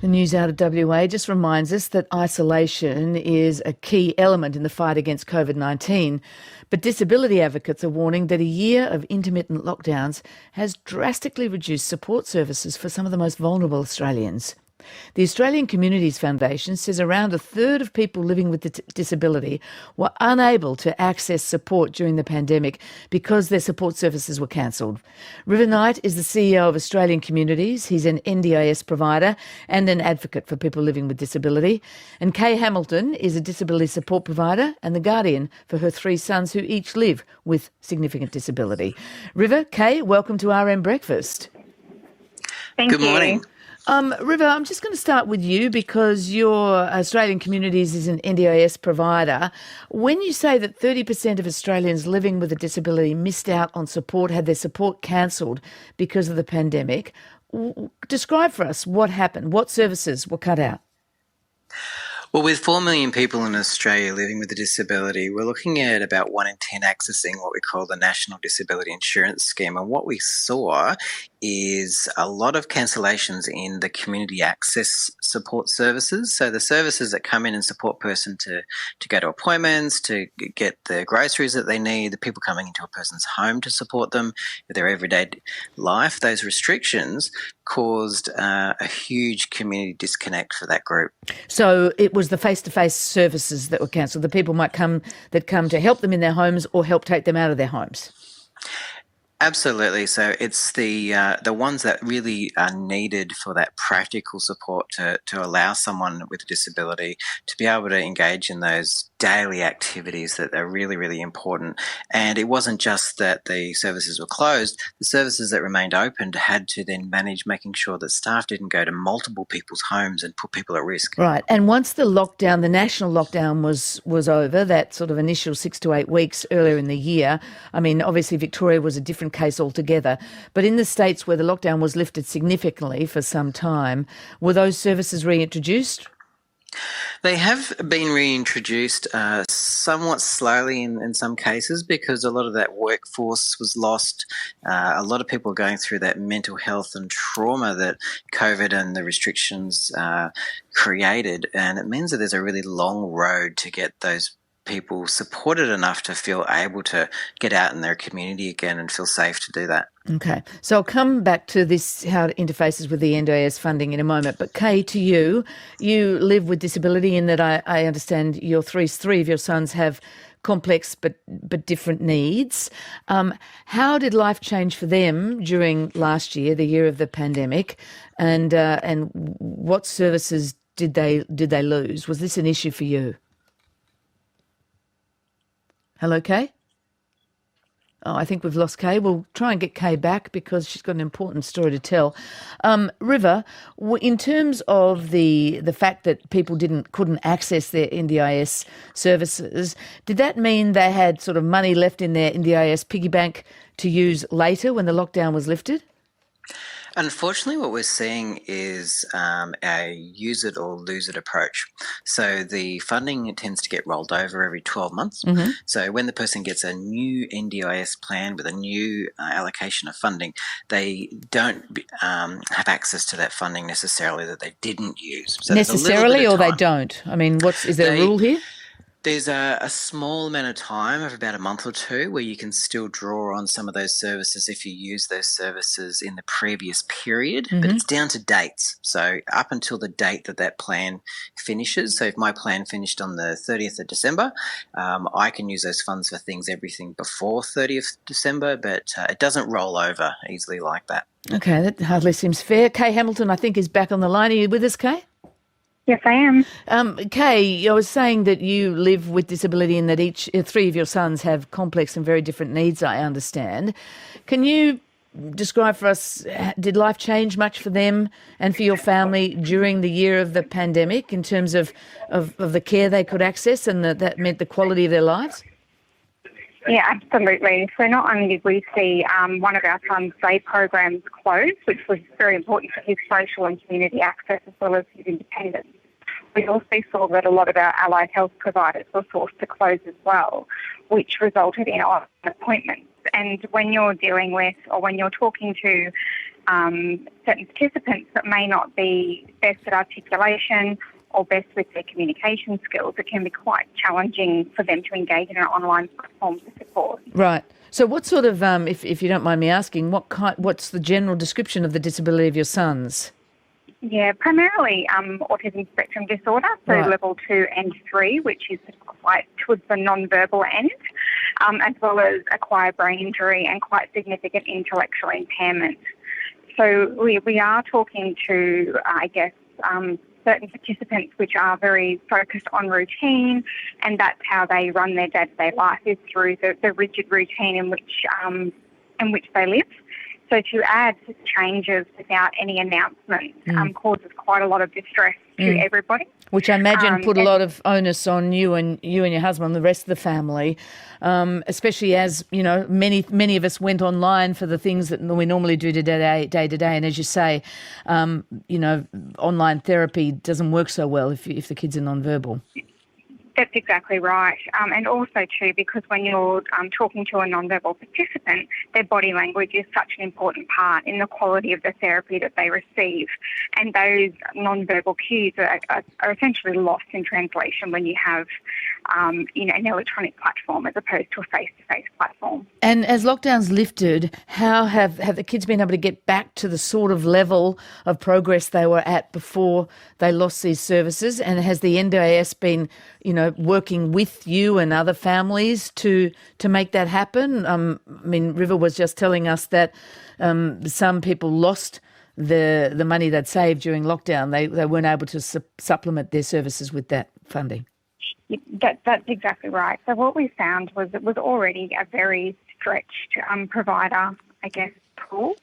The news out of WA just reminds us that isolation is a key element in the fight against COVID-19. But disability advocates are warning that a year of intermittent lockdowns has drastically reduced support services for some of the most vulnerable Australians. The Australian Communities Foundation says around a third of people living with disability were unable to access support during the pandemic because their support services were cancelled. River Knight is the CEO of Australian Communities. He's an NDIS provider and an advocate for people living with disability. And Kay Hamilton is a disability support provider and the guardian for her three sons who each live with significant disability. River, Kay, welcome to RM Breakfast. Thank you. Good morning. River, I'm just going to start with you because your Australian Communities is an NDIS provider. When you say that 30% of Australians living with a disability missed out on support, had their support cancelled because of the pandemic, describe for us what happened, what services were cut out? Well, with 4 million people in Australia living with a disability, we're looking at about 1 in 10 accessing what we call the National Disability Insurance Scheme. And what we saw is a lot of cancellations in the community access support services. So the services that come in and support a person to go to appointments, to get the groceries that they need, the people coming into a person's home to support them with their everyday life, those restrictions caused a huge community disconnect for that group. So it was the face-to-face services that were cancelled. The people might come to help them in their homes or help take them out of their homes. Absolutely. So it's the ones that really are needed for that practical support to allow someone with a disability to be able to engage in those daily activities that are really, really important. And it wasn't just that the services were closed. The services that remained open had to then manage making sure that staff didn't go to multiple people's homes and put people at risk. Right. And once the lockdown, the national lockdown was over, that sort of initial 6 to 8 weeks earlier in the year, I mean, obviously Victoria was a different case altogether, but in the states where the lockdown was lifted significantly for some time, were those services reintroduced? They have been reintroduced somewhat slowly in some cases because a lot of that workforce was lost. A lot of people are going through that mental health and trauma that COVID and the restrictions created, and it means that there's a really long road to get those people supported enough to feel able to get out in their community again and feel safe to do that. Okay, so I'll come back to this, how it interfaces with the NDIS funding in a moment. But Kay, to you live with disability in that I understand your three of your sons have complex but different needs. How did life change for them during last year, the year of the pandemic, and what services did they lose? Was this an issue for you? Hello, Kay? Oh, I think we've lost Kay. We'll try and get Kay back because she's got an important story to tell. River, in terms of the fact that people couldn't access their NDIS services, did that mean they had sort of money left in their NDIS piggy bank to use later when the lockdown was lifted? Unfortunately, what we're seeing is a use it or lose it approach. So the funding tends to get rolled over every 12 months. Mm-hmm. So when the person gets a new NDIS plan with a new allocation of funding, they don't have access to that funding necessarily that they didn't use. So necessarily, or they don't? I mean, is there a rule here? There's a small amount of time of about a month or two where you can still draw on some of those services if you use those services in the previous period, mm-hmm. but it's down to dates. So up until the date that plan finishes. So if my plan finished on the 30th of December, I can use those funds for everything before 30th December, but it doesn't roll over easily like that. Okay, that hardly seems fair. Kay Hamilton, I think, is back on the line. Are you with us, Kay? Yes, I am. Kay, I was saying that you live with disability and that three of your sons have complex and very different needs, I understand. Can you describe for us, did life change much for them and for your family during the year of the pandemic in terms of the care they could access and that meant the quality of their lives? Yeah, absolutely. So not only did we see one of our son's day programs close, which was very important for his social and community access as well as his independence, we also saw that a lot of our allied health providers were forced to close as well, which resulted in appointments. And when you're dealing with or when you're talking to certain participants that may not be best at articulation or best with their communication skills. It can be quite challenging for them to engage in an online platform to support. Right. So what sort of, if you don't mind me asking, what's the general description of the disability of your sons? Yeah, primarily autism spectrum disorder, so Right. level 2 and 3, which is quite towards the non-verbal end, as well as acquired brain injury and quite significant intellectual impairment. So we are talking to, certain participants which are very focused on routine, and that's how they run their day-to-day life, is through the rigid routine in which they live. So to add changes without any announcement causes quite a lot of distress to everybody. Which I imagine put a lot of onus on you and your husband, the rest of the family, especially as, you know, many of us went online for the things that we normally do day to day. And as you say, online therapy doesn't work so well if the kids are non-verbal. That's exactly right. And also too, because when you're talking to a non-verbal participant, their body language is such an important part in the quality of the therapy that they receive. And those non-verbal cues are essentially lost in translation when you have, an electronic platform as opposed to a face-to-face platform. And as lockdowns lifted, how have the kids been able to get back to the sort of level of progress they were at before they lost these services? And has the NDIS been, working with you and other families to make that happen? River was just telling us that some people lost the money they'd saved during lockdown. They weren't able to supplement their services with that funding. That's exactly right. So what we found was it was already a very stretched provider, pool,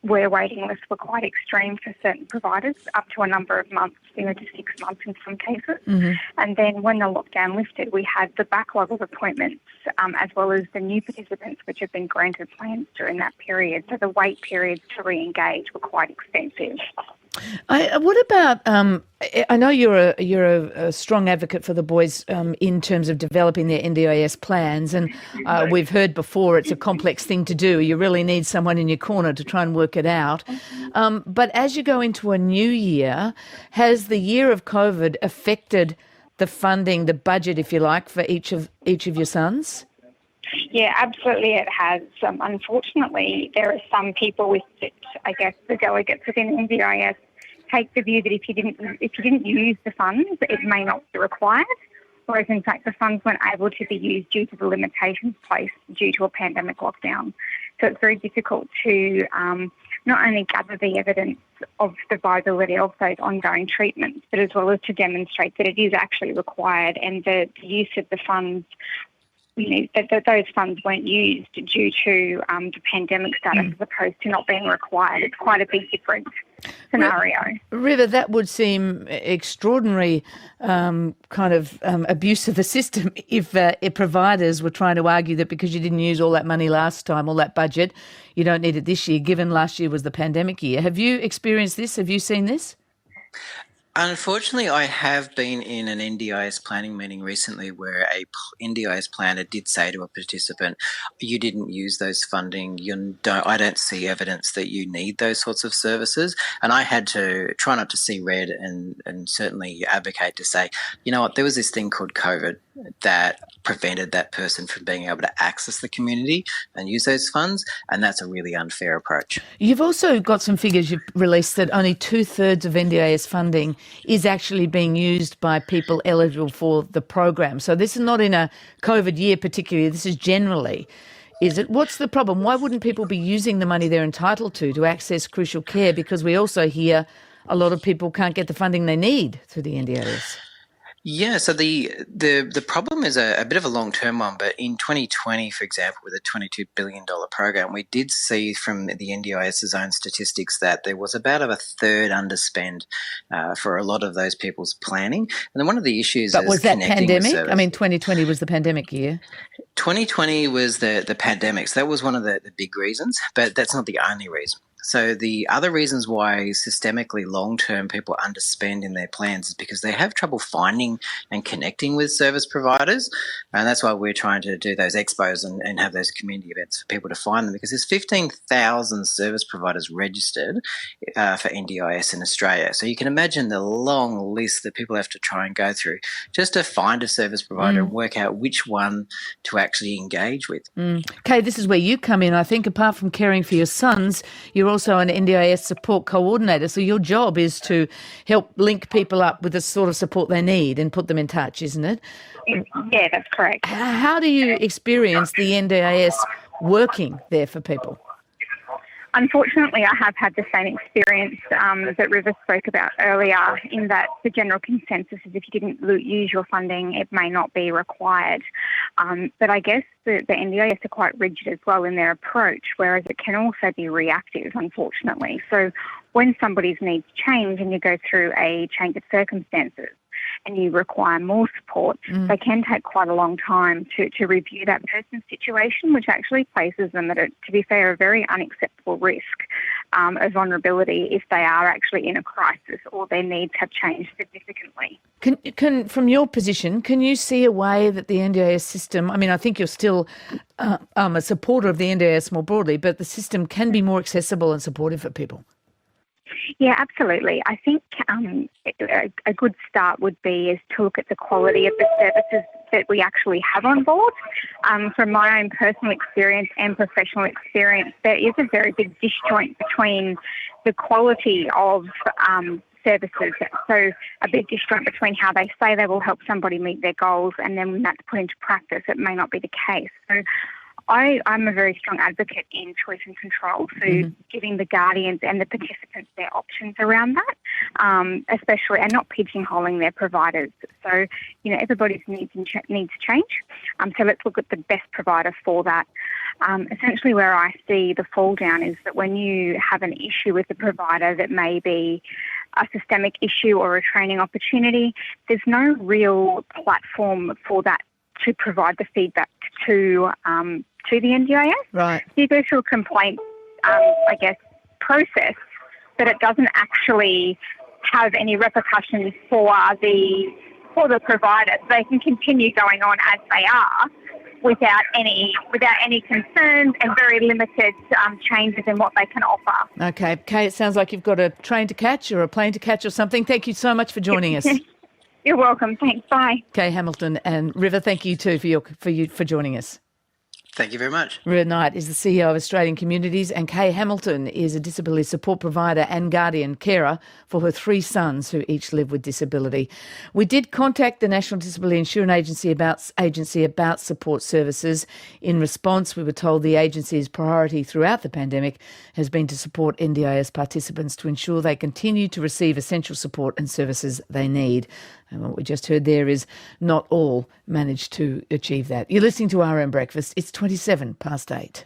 where waiting lists were quite extreme for certain providers, up to a number of months, to 6 months in some cases. Mm-hmm. And then when the lockdown lifted, we had the backlog of appointments, as well as the new participants which have been granted plans during that period. So the wait periods to re-engage were quite extensive. What about? I know you're a strong advocate for the boys in terms of developing their NDIS plans, and we've heard before it's a complex thing to do. You really need someone in your corner to try and work it out. But as you go into a new year, has the year of COVID affected the funding, the budget, if you like, for each of your sons? Yeah, absolutely it has. Unfortunately, there are some people with it, the delegates within NDIS take the view that if you didn't use the funds, it may not be required, whereas in fact the funds weren't able to be used due to the limitations placed due to a pandemic lockdown. So it's very difficult to not only gather the evidence of the viability of those ongoing treatments, but as well as to demonstrate that it is actually required and the use of the funds, that those funds weren't used due to the pandemic status as opposed to not being required. It's quite a big different scenario. River, that would seem extraordinary abuse of the system if providers were trying to argue that because you didn't use all that money last time, all that budget, you don't need it this year, given last year was the pandemic year. Have you experienced this? Have you seen this? Unfortunately, I have been in an NDIS planning meeting recently where a NDIS planner did say to a participant, you didn't use those funding, I don't see evidence that you need those sorts of services. And I had to try not to see red and certainly advocate to say, you know what, there was this thing called COVID that prevented that person from being able to access the community and use those funds, and that's a really unfair approach. You've also got some figures you've released that only 2/3 of NDIS funding is actually being used by people eligible for the program. So this is not in a COVID year particularly, this is generally. Is it? What's the problem? Why wouldn't people be using the money they're entitled to access crucial care? Because we also hear a lot of people can't get the funding they need through the NDIS. Yeah, so the problem is a bit of a long-term one, but in 2020, for example, with a $22 billion program, we did see from the NDIS's own statistics that there was about a third underspend for a lot of those people's planning. And then one of the issues But was that pandemic? 2020 was the pandemic year. 2020 was the pandemic, so that was one of the big reasons, but that's not the only reason. So the other reasons why systemically long-term people underspend in their plans is because they have trouble finding and connecting with service providers. And that's why we're trying to do those expos and have those community events for people to find them, because there's 15,000 service providers registered for NDIS in Australia. So you can imagine the long list that people have to try and go through just to find a service provider and work out which one to actually engage with. Kay, this is where you come in. I think apart from caring for your sons, you're also an NDIS support coordinator. So your job is to help link people up with the sort of support they need and put them in touch, isn't it? Yeah, that's correct. How do you experience the NDIS working there for people? Unfortunately, I have had the same experience that River spoke about earlier, in that the general consensus is if you didn't use your funding, it may not be required. But I guess the NDIS are quite rigid as well in their approach, whereas it can also be reactive, unfortunately. So when somebody's needs change and you go through a change of circumstances and you require more support, they can take quite a long time to review that person's situation, which actually places them at, to be fair, a very unacceptable risk of vulnerability if they are actually in a crisis or their needs have changed significantly. Can from your position, can you see a way that the NDIS system, I mean, I think you're still a supporter of the NDIS more broadly, but the system can be more accessible and supportive for people? Yeah, absolutely. I think a good start would be is to look at the quality of the services that we actually have on board. From my own personal experience and professional experience, there is a very big disjoint between the quality of services. So a big disjoint between how they say they will help somebody meet their goals and then when that's put into practice, it may not be the case. So I'm a very strong advocate in choice and control, so giving the guardians and the participants their options around that, especially, and not pigeonholing their providers. So, everybody's needs change. So let's look at the best provider for that. Essentially where I see the fall down is that when you have an issue with a provider that may be a systemic issue or a training opportunity, there's no real platform for that to provide the feedback to the NDIS. Right. You go through a complaint, process, but it doesn't actually have any repercussions for the provider. They can continue going on as they are without any concerns and very limited changes in what they can offer. Okay. Kay, it sounds like you've got a train to catch or a plane to catch or something. Thank you so much for joining us. You're welcome. Thanks. Bye. Kay Hamilton and River, thank you too for joining us. Thank you very much. River Knight is the CEO of Australian Communities, and Kay Hamilton is a disability support provider and guardian carer for her 3 sons who each live with disability. We did contact the National Disability Insurance Agency about support services. In response, we were told the agency's priority throughout the pandemic has been to support NDIS participants to ensure they continue to receive essential support and services they need. And what we just heard there is not all managed to achieve that. You're listening to RM Breakfast. It's 27 past 8.